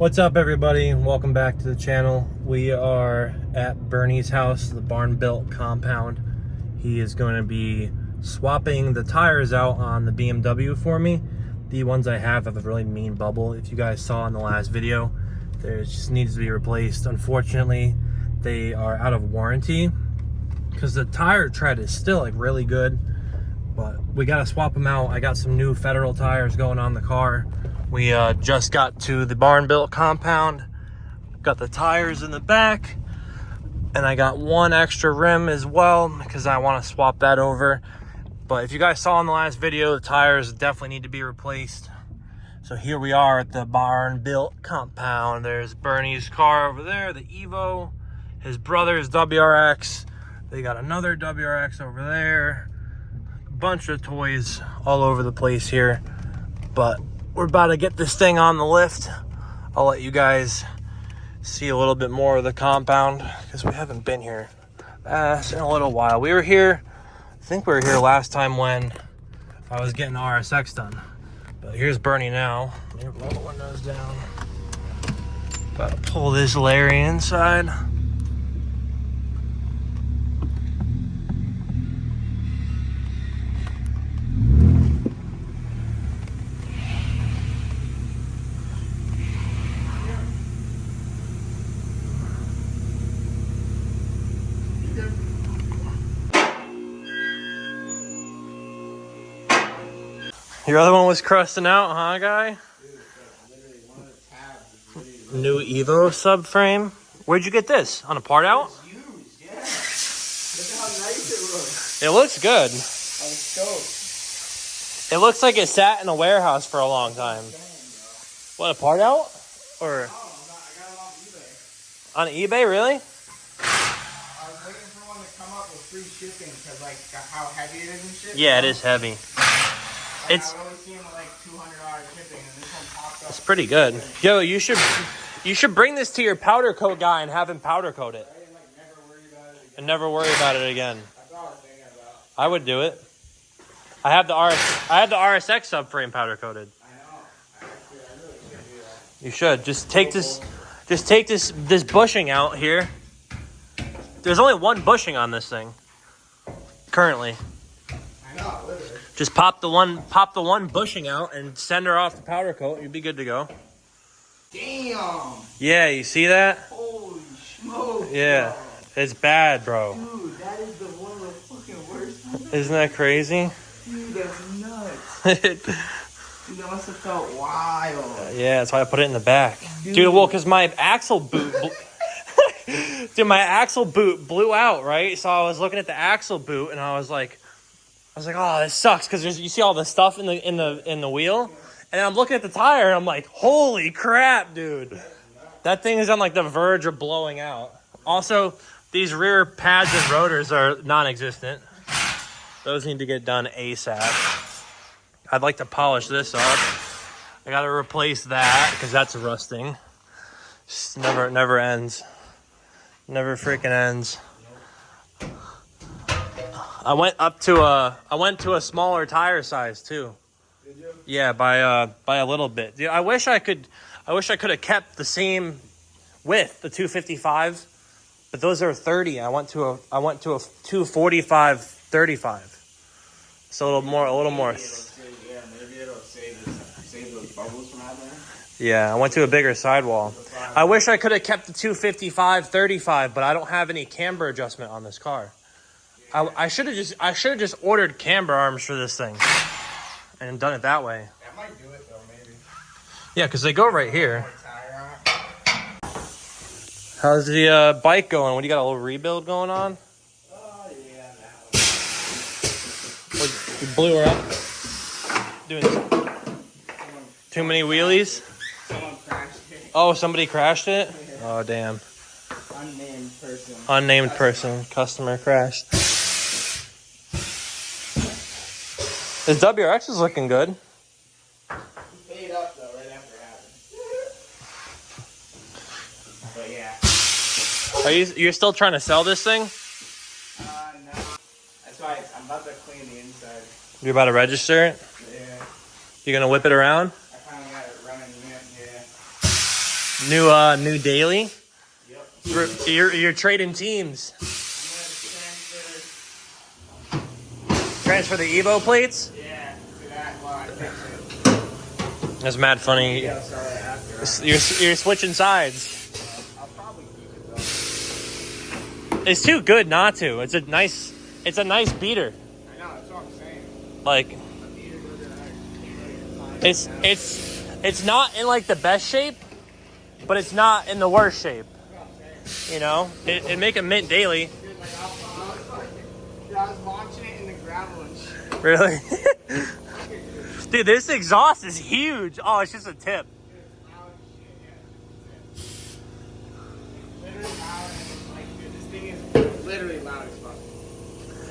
What's up, everybody? Welcome back to the channel. We are at Bernie's house, the barn built compound. He is going to be swapping the tires out on the BMW for me. The ones I have a really mean bubble. If you guys saw in the last video, there just needs to be replaced. Unfortunately, they are out of warranty because the tire tread is still like really good, but we got to swap them out. I got some new Federal tires going on the car. We just got to the barn built compound, got the tires in the back, and I got one extra rim as well because I want to swap that over. But if you guys saw in the last video, the tires definitely need to be replaced. So here we are at the barn built compound. There's Bernie's car over there, the Evo, his brother's WRX. They got another WRX over there. A bunch of toys all over the place here. But we're about to get this thing on the lift. I'll let you guys see a little bit more of the compound because we haven't been here in a little while. We were here, I think we were here last time when I was getting RSX done. But here's Bernie now. Let me roll the windows down. About to pull this Larry inside. Your other one was crusting out, huh, guy? New Evo subframe. Where'd you get this? On a part out? It's used, yeah. Look at how nice it looks. It looks good. I was stoked. It looks like it sat in a warehouse for a long time. What, a part out? Or I got it off eBay. on eBay, really? I was waiting for one to come up with free shipping because, like, how heavy it is and shit. Yeah, it is heavy. It's I've only seen like $200 shipping, and this one popped up. It's pretty good. Yo, you should bring this to your powder coat guy and have him powder coat it. I like never worry about it again. And never worry about it again. That's all I was thinking about. I would do it. I have the RSX subframe powder coated. I know. I really should do that. You should. Just take this bushing out here. There's only one bushing on this thing currently. I know, literally. Just pop the one bushing out and send her off the powder coat. You'd be good to go. Damn. Yeah, you see that? Holy smoke. Yeah, bro. it's bad, bro. Dude, that is the one of the fucking worst. Isn't that crazy? Dude, that's nuts. Dude, that must have felt wild. Yeah, that's why I put it in the back. Dude, well, because my axle boot... Dude, my axle boot blew out, right? So I was looking at the axle boot, and I was like, oh, this sucks, because you see all the stuff in the wheel, and I'm looking at the tire, and I'm like, holy crap, dude. That thing is on like the verge of blowing out. Also, these rear pads and rotors are non-existent. Those need to get done ASAP. I'd like to polish this up. I got to replace that because that's rusting. Just never ends. Never freaking ends. I went to a smaller tire size too. Did you? Yeah, by a little bit. Dude, I wish I could have kept the same width, the 255s, but those are 30. I went to a 245 35. So a little more. Yeah, maybe it'll save those bubbles from happening. Yeah, I went to a bigger sidewall. I wish I could have kept the 255 35, but I don't have any camber adjustment on this car. I should have just ordered camber arms for this thing and done it that way. That might do it though, maybe. Yeah, because they go right here. More tire on it. How's the bike going? What, do you got a little rebuild going on? Oh yeah, What, you blew her up? Doing too many wheelies? someone crashed it. Oh, somebody crashed it? Yeah. Oh, damn. Unnamed person. Unnamed person. Customer crashed. This WRX is looking good. He paid up though right after it happened. But yeah. You're still trying to sell this thing? No. That's why I'm about to clean the inside. You're about to register it? Yeah. You're gonna whip it around? I finally got it running, yeah. New daily. Yep. You're trading teams. I'm gonna Transfer the Evo plates. yeah, to that while I fix it. That's mad funny. Yeah, sorry, after. You're switching sides. I'll probably keep it though. It's too good not to. It's a nice beater. I know, that's what I'm saying. Like it's not in like the best shape, but it's not in the worst shape. You know, it make a mint daily. Dude, like, I was launching it in the gravel and shit. Really? Dude, this exhaust is huge. Oh, it's just a tip. Literally loud and like, dude, this thing is literally loud as fuck.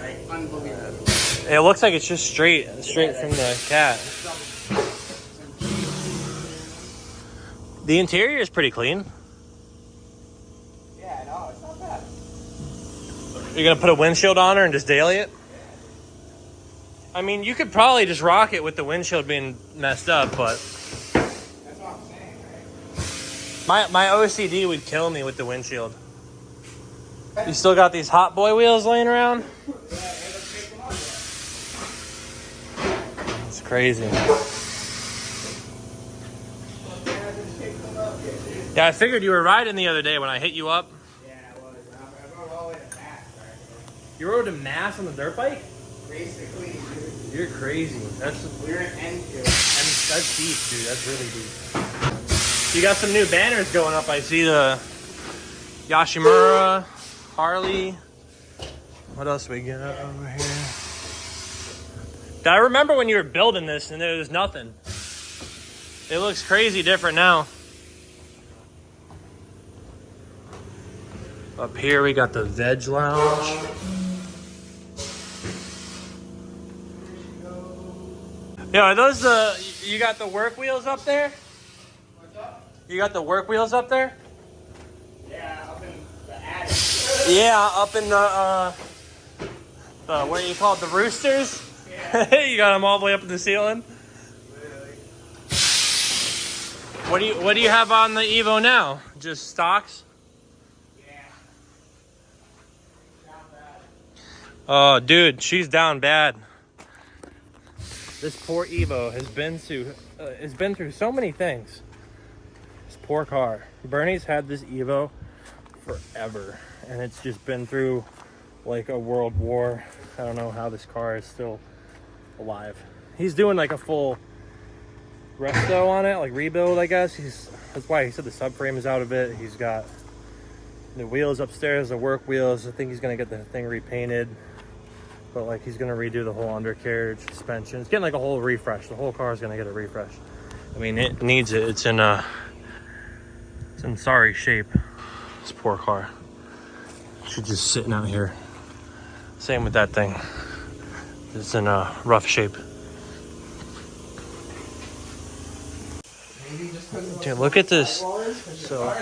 Like, unbelievable. It looks like it's just straight from the cat. The interior is pretty clean. Yeah, no, it's not bad. You're gonna put a windshield on her and just daily it? I mean, you could probably just rock it with the windshield being messed up, but That's what I'm saying, right? my OCD would kill me with the windshield. You still got these Hot Boy wheels laying around? Yeah, and let's take them up there. It's crazy. Yeah, I figured you were riding the other day when I hit you up. Yeah, I was. I rode all the way to Mass, right? You rode to Mass on the dirt bike? Basically, dude. You're crazy. We were in Enfield. That's deep, dude. That's really deep. You got some new banners going up. I see the Yashimura, Harley. What else we got over here? I remember when you were building this and there was nothing. It looks crazy different now. Up here we got the Veg Lounge. Yeah, are those you got the work wheels up there? What's up? You got the work wheels up there? Yeah, up in the attic. Yeah, up in the what do you call it, the roosters? Yeah. You got them all the way up in the ceiling. Literally. What do you have on the Evo now? Just stocks? Yeah. Not bad. Oh, dude, she's down bad. This poor Evo has been through so many things. This poor car. Bernie's had this Evo forever, and it's just been through like a world war. I don't know how this car is still alive. He's doing like a full resto on it, like rebuild, I guess. That's why he said the subframe is out of it. He's got the wheels upstairs, the work wheels. I think he's gonna get the thing repainted. But like he's gonna redo the whole undercarriage, suspension. It's getting like a whole refresh. The whole car is gonna get a refresh. I mean, it needs it. It's in sorry shape. This poor car. She's just sitting out here. Same with that thing. It's in a rough shape. Maybe just because Dude, look at this. So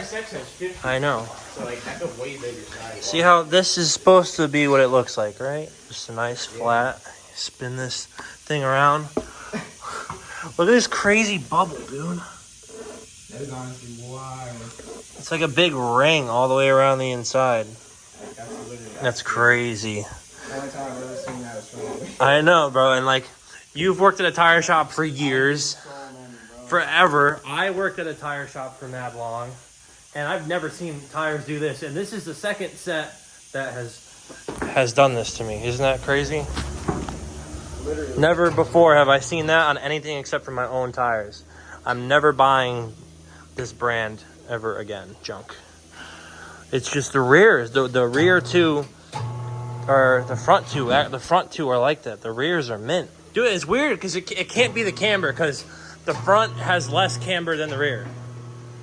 section is 50. I know. So like that's a way bigger size. See how this is supposed to be what it looks like, right? Just a nice flat. Spin this thing around. Look at this crazy bubble, dude. That is honestly wild. It's like a big ring all the way around the inside. Like, that's literally. That's crazy. The only time I've ever seen that is from. I know, bro. And like, you've worked at a tire shop for years, forever. I worked at a tire shop for mad long, and I've never seen tires do this. And this is the second set that has done this to me. Isn't that crazy? Literally. Never before have I seen that on anything except for my own tires. I'm never buying this brand ever again. Junk. It's just the rears. The rear two, or the front two. The front two are like that. The rears are mint. Dude, it's weird because it can't be the camber because the front has less camber than the rear.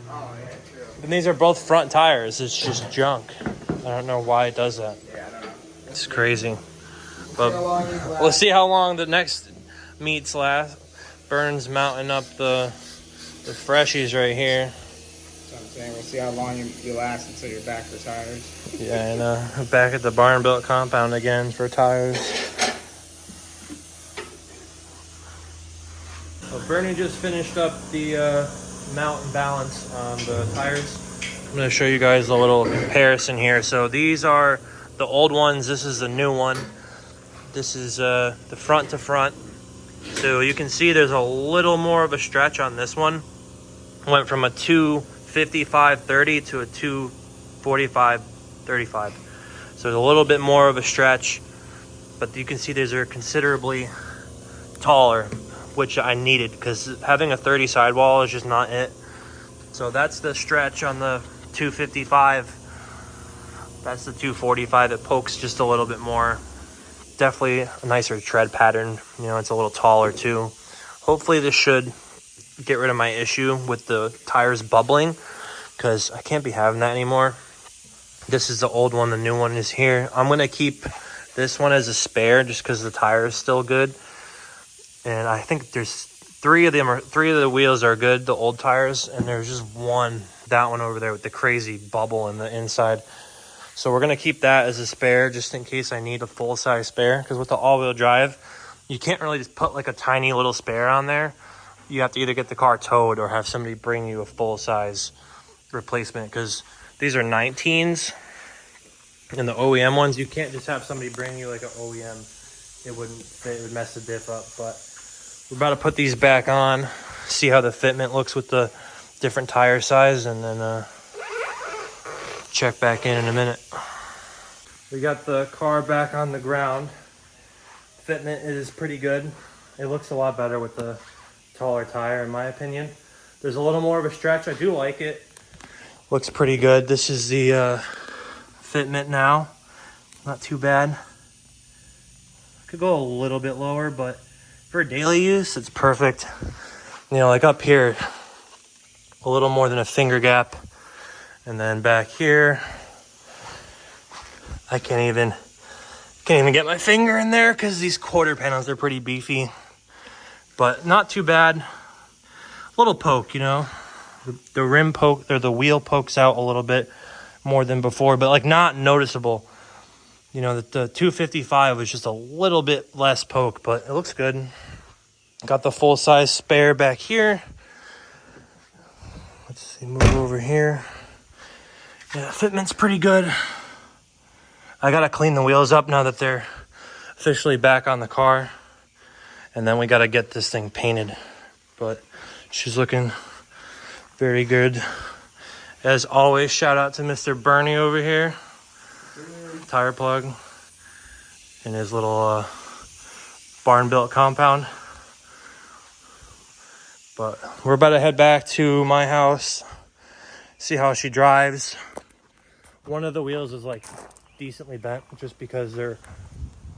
Oh yeah, true. And these are both front tires. It's just junk. I don't know why it does that. Yeah, I don't know. It's crazy. See But how long these last. we'll see how long the next meets last. Burns mounting up the freshies right here. That's what I'm saying. We'll see how long you last until you're back for tires. Yeah, and back at the barn built compound again for tires. Well, Bernie just finished up the mount and balance on the tires. I'm going to show you guys a little comparison here. So these are the old ones. This is the new one. This is the front to front. So you can see there's a little more of a stretch on this one. Went from a 255/30 to a 245/35. So there's a little bit more of a stretch, but you can see these are considerably taller, which I needed because having a 30 sidewall is just not it. So that's the stretch on the 255. That's the 245. It pokes just a little bit more. Definitely a nicer tread pattern. You know, it's a little taller too. Hopefully this should get rid of my issue with the tires bubbling, because I can't be having that anymore. This is the old one. The new one is here. I'm going to keep this one as a spare just because the tire is still good. And I think there's three of the wheels are good, the old tires, and there's just one, that one over there with the crazy bubble in the inside. So we're going to keep that as a spare just in case I need a full-size spare, because with the all-wheel drive, you can't really just put like a tiny little spare on there. You have to either get the car towed or have somebody bring you a full-size replacement, because these are 19s, and the OEM ones, you can't just have somebody bring you like an OEM. It would mess the diff up. But we're about to put these back on, see how the fitment looks with the different tire size, and then check back in a minute. We got the car back on the ground. Fitment is pretty good. It looks a lot better with the taller tire in my opinion. There's a little more of a stretch. I do like it. Looks pretty good. This is the fitment now. Not too bad. Could go a little bit lower, but for daily use, it's perfect. You know, like up here, a little more than a finger gap. And then back here, I can't even get my finger in there because these quarter panels are pretty beefy. But not too bad. A little poke, you know. The rim poke, or the wheel pokes out a little bit more than before, but like not noticeable. You know, the 255 was just a little bit less poke, but it looks good. Got the full-size spare back here. Let's see, move over here. Yeah, fitment's pretty good. I gotta clean the wheels up now that they're officially back on the car. And then we gotta get this thing painted. But she's looking very good. As always, shout out to Mr. Bernie over here. Tire plug. In his little barn built compound. But we're about to head back to my house. See how she drives. One of the wheels is like decently bent just because they're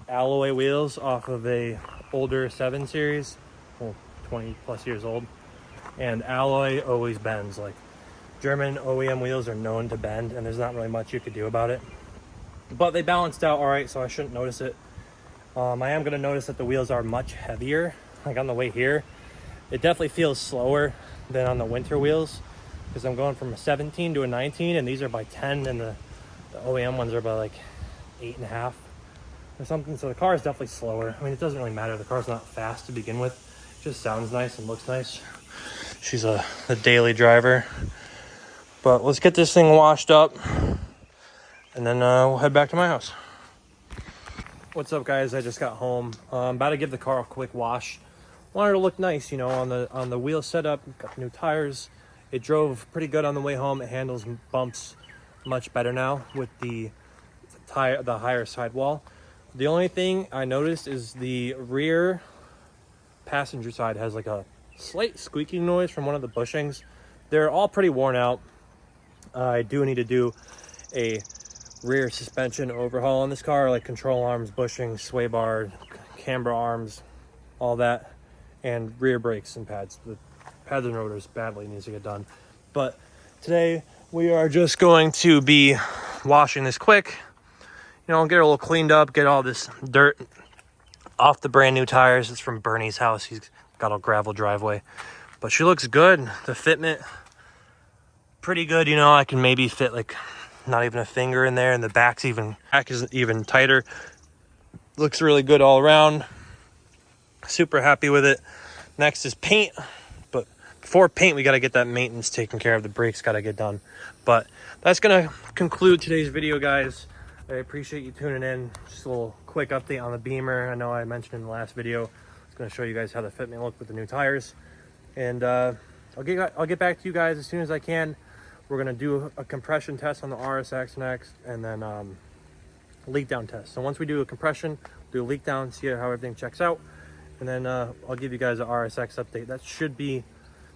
alloy wheels off of a older 7 series, well, 20 plus years old, and alloy always bends. Like German OEM wheels are known to bend, and there's not really much you could do about it, but they balanced out all right, so I shouldn't notice it. I am going to notice that the wheels are much heavier. Like on the way here, it definitely feels slower than on the winter wheels, because I'm going from a 17 to a 19, and these are by 10, and the OEM ones are by like 8.5 or something. So the car is definitely slower. I mean, it doesn't really matter. The car's not fast to begin with. It just sounds nice and looks nice. She's a daily driver. But let's get this thing washed up, and then we'll head back to my house. What's up, guys? I just got home. I'm about to give the car a quick wash. Wanted to look nice, you know, on the wheel setup. Got new tires. It drove pretty good on the way home. It handles bumps much better now with the higher sidewall. The only thing I noticed is the rear passenger side has like a slight squeaking noise from one of the bushings. They're all pretty worn out. I do need to do a rear suspension overhaul on this car, like control arms, bushings, sway bar, camber arms, all that, and rear brakes and pads. The pads and rotors badly needs to get done. But today we are just going to be washing this quick, you know, get it a little cleaned up, get all this dirt off the brand new tires. It's from Bernie's house. He's got a gravel driveway, but she looks good. The fitment pretty good, you know. I can maybe fit like not even a finger in there, and the back is even tighter. Looks really good all around. Super happy with it. Next is paint, but before paint, we got to get that maintenance taken care of. The brakes got to get done. But that's going to conclude today's video, guys. I appreciate you tuning in. Just a little quick update on the Beamer. I know I mentioned in the last video. I was going to show you guys how the fitment looked with the new tires. And I'll get back to you guys as soon as I can. We're going to do a compression test on the RSX next, and then leak down test. So once we do a compression, do a leak down, see how everything checks out, and then I'll give you guys an RSX update. That should be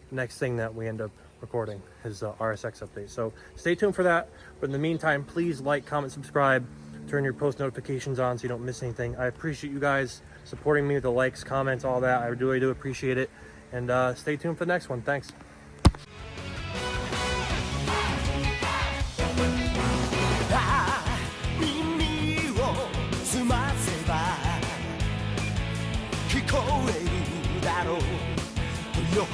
the next thing that we end up recording, is the RSX update. So stay tuned for that. But in the meantime, please like, comment, subscribe, turn your post notifications on so you don't miss anything. I appreciate you guys supporting me with the likes, comments, all that. I really do appreciate it. And stay tuned for the next one. Thanks. Yo,